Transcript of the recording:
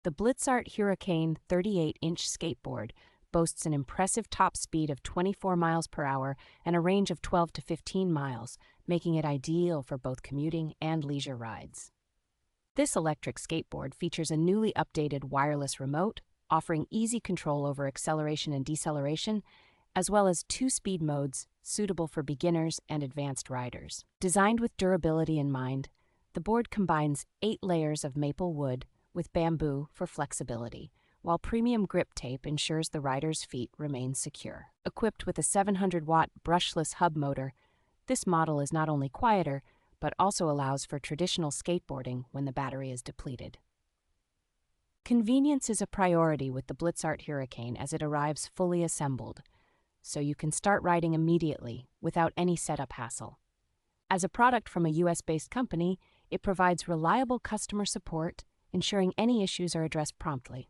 The BLITZART Huracane 38-inch skateboard boasts an impressive top speed of 24 miles per hour and a range of 12 to 15 miles, making it ideal for both commuting and leisure rides. This electric skateboard features a newly updated wireless remote, offering easy control over acceleration and deceleration, as well as 2 speed modes suitable for beginners and advanced riders. Designed with durability in mind, the board combines 8 layers of maple wood with bamboo for flexibility, while premium grip tape ensures the rider's feet remain secure. Equipped with a 700-watt brushless hub motor, this model is not only quieter, but also allows for traditional skateboarding when the battery is depleted. Convenience is a priority with the BLITZART Huracane as it arrives fully assembled, so you can start riding immediately without any setup hassle. As a product from a US-based company, it provides reliable customer support, ensuring any issues are addressed promptly.